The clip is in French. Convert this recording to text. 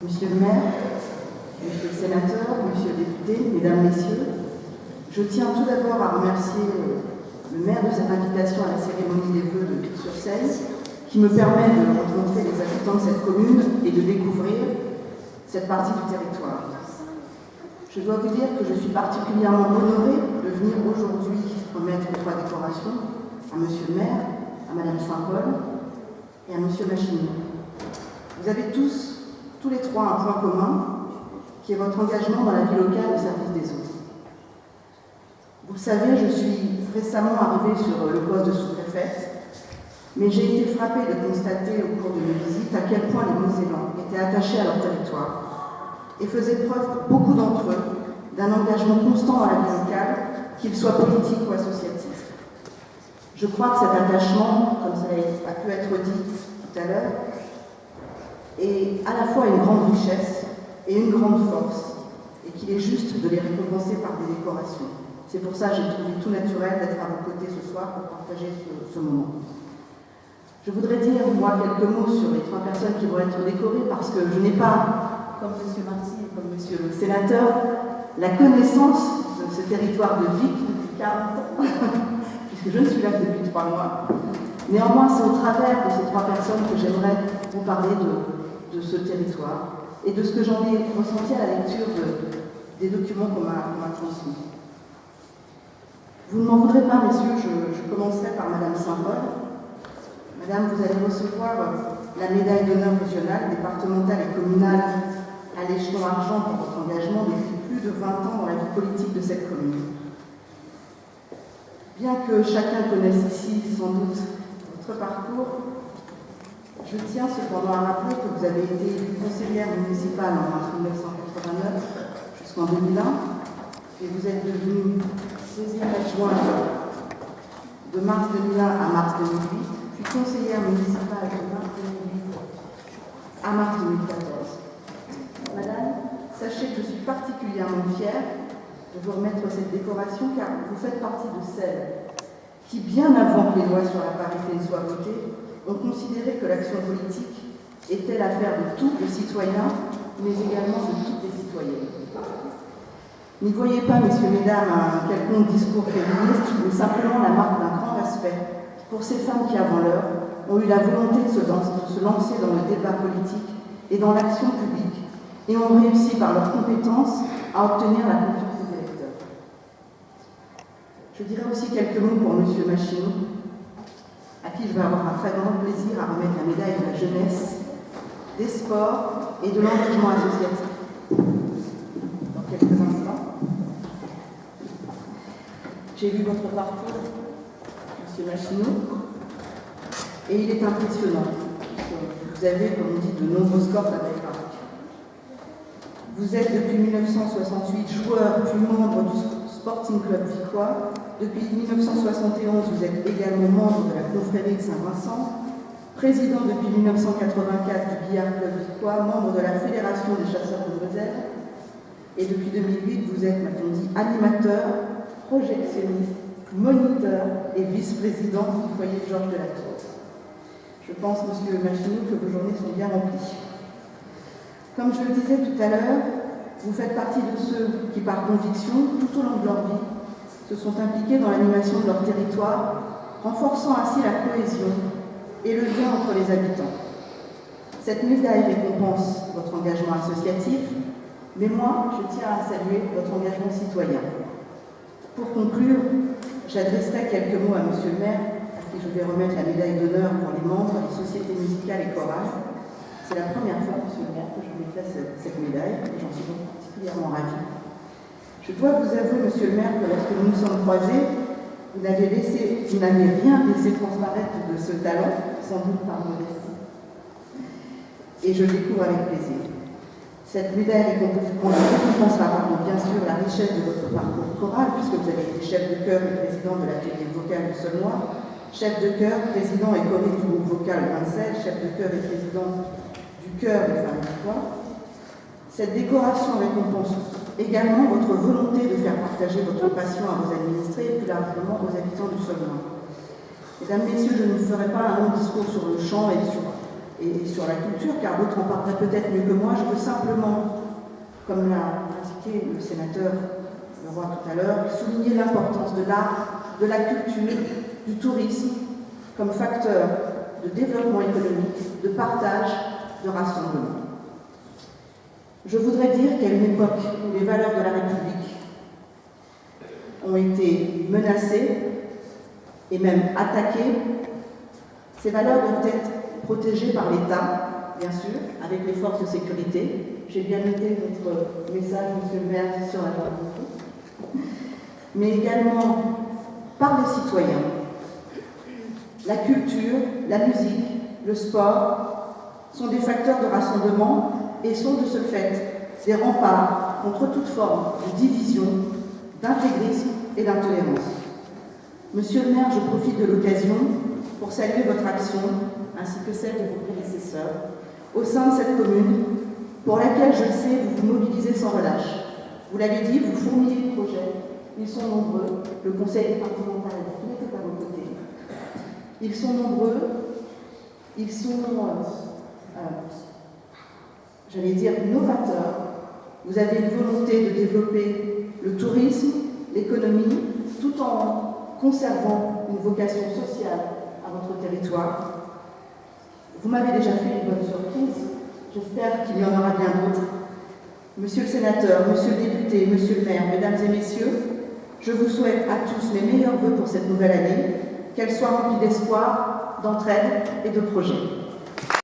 Monsieur le maire, monsieur le sénateur, monsieur le député, mesdames, messieurs, je tiens tout d'abord à remercier le maire de cette invitation à la cérémonie des vœux de Vic-sur-Seine, qui me permet de rencontrer les habitants de cette commune et de découvrir cette partie du territoire. Je dois vous dire que je suis particulièrement honorée de venir aujourd'hui remettre 3 décorations à monsieur le maire, à madame Saint-Paul et à monsieur Machineau. Vous avez tous les 3 un point commun, qui est votre engagement dans la vie locale au service des autres. Vous le savez, je suis récemment arrivée sur le poste de sous-préfète, mais j'ai été frappée de constater au cours de mes visites à quel point les Mosellans étaient attachés à leur territoire et faisaient preuve, pour beaucoup d'entre eux, d'un engagement constant à la vie locale, qu'il soit politique ou associatif. Je crois que cet attachement, comme cela a pu être dit tout à l'heure, est à la fois une grande richesse et une grande force, et qu'il est juste de les récompenser par des décorations. C'est pour ça que j'ai trouvé tout naturel d'être à vos côtés ce soir pour partager ce moment. Je voudrais dire, moi, quelques mots sur les 3 personnes qui vont être décorées, parce que je n'ai pas, comme M. Marty et comme M. le sénateur, la connaissance de ce territoire de Vic depuis 40 ans, puisque je ne suis là que depuis 3 mois. Néanmoins, c'est au travers de ces 3 personnes que j'aimerais vous parler de ce territoire et de ce que j'en ai ressenti à la lecture des documents qu'on m'a transmis. Vous ne m'en voudrez pas, messieurs, je commencerai par madame Saint-Paul. Madame, vous allez recevoir la médaille d'honneur régionale, départementale et communale à l'échelon argent pour votre engagement depuis plus de 20 ans dans la vie politique de cette commune. Bien que chacun connaisse ici sans doute votre parcours, je tiens cependant à rappeler que vous avez été élue conseillère municipale en mars 1989 jusqu'en 2001 et vous êtes devenue 16e adjointe de mars 2001 à mars 2008, puis conseillère municipale de mars 2008 à mars 2014. Madame, sachez que je suis particulièrement fière de vous remettre cette décoration car vous faites partie de celles qui, bien avant que les lois sur la parité ne soient votées, ont considéré que l'action politique était l'affaire de tous les citoyens, mais également de toutes les citoyennes. N'y voyez pas, messieurs, mesdames, un quelconque discours féministe, mais simplement la marque d'un grand respect pour ces femmes qui, avant l'heure, ont eu la volonté de se lancer dans le débat politique et dans l'action publique, et ont réussi par leurs compétences à obtenir la confiance des électeurs. Je dirais aussi quelques mots pour monsieur Machineau, à qui je vais avoir un très grand plaisir à remettre la médaille de la jeunesse, des sports et de l'engagement associatif. Dans quelques instants. J'ai lu votre parcours, M. Machineau, et il est impressionnant. Vous avez, comme on dit, de nombreuses cordes à votre arc. Vous êtes depuis 1968 joueur puis membre du Sporting Club Vicquois. Depuis 1971, vous êtes également membre de la confrérie de Saint-Vincent, président depuis 1984 du Billard Club Vicquois, membre de la Fédération des chasseurs de Moselle, et depuis 2008, vous êtes, m'a-t-on dit, animateur, projectionniste, moniteur et vice-président du foyer Georges de la Tour. Je pense, monsieur Machineau, que vos journées sont bien remplies. Comme je le disais tout à l'heure, vous faites partie de ceux qui, par conviction, tout au long de leur vie, se sont impliqués dans l'animation de leur territoire, renforçant ainsi la cohésion et le lien entre les habitants. Cette médaille récompense votre engagement associatif, mais moi, je tiens à saluer votre engagement citoyen. Pour conclure, j'adresserai quelques mots à monsieur le maire, à qui je vais remettre la médaille d'honneur pour les membres des sociétés musicales et chorales. C'est la première fois, monsieur le maire, que je vous déplace cette médaille, et j'en suis donc particulièrement ravie. Je dois vous avouer, monsieur le maire, que lorsque nous nous sommes croisés, vous n'avez rien laissé transparaître de ce talent, sans doute par modestie. Et je le découvre avec plaisir. Cette médaille récompensera bien sûr la richesse de votre parcours choral, puisque vous avez été chef de chœur et président de l'atelier vocal du Saulnois, chef de chœur, président et choré du groupe vocal Vincel, chef de chœur et président du chœur des femmes du Poix. Cette décoration récompense également votre volonté de faire partager votre passion à vos administrés et plus largement aux habitants du Saulnois. Mesdames, Messieurs, je ne ferai pas un long discours sur le chant et sur et sur la culture, car d'autres en parleraient peut-être mieux que moi. Je veux simplement, comme l'a indiqué le sénateur Leroy tout à l'heure, souligner l'importance de l'art, de la culture, du tourisme comme facteur de développement économique, de partage, de rassemblement. Je voudrais dire qu'à une époque où les valeurs de la République ont été menacées et même attaquées, ces valeurs doivent être protégées par l'État, bien sûr, avec les forces de sécurité. J'ai bien noté votre message, monsieur le maire, sur la journée, mais également par les citoyens. La culture, la musique, le sport sont des facteurs de rassemblement et sont de ce fait des remparts contre toute forme de division, d'intégrisme et d'intolérance. Monsieur le maire, je profite de l'occasion pour saluer votre action, ainsi que celle de vos prédécesseurs, au sein de cette commune, pour laquelle, je le sais, vous vous mobilisez sans relâche. Vous l'avez dit, vous fourmillez de projets, ils sont nombreux, le conseil départemental est à vos côtés. Ils sont nombreux, ils sont, j'allais dire, novateurs. Vous avez une volonté de développer le tourisme, l'économie, tout en conservant une vocation sociale à votre territoire. Vous m'avez déjà fait une bonne surprise, j'espère qu'il y en aura bien d'autres. Monsieur le sénateur, monsieur le député, monsieur le maire, mesdames et messieurs, je vous souhaite à tous mes meilleurs vœux pour cette nouvelle année, qu'elle soit remplie d'espoir, d'entraide et de projets.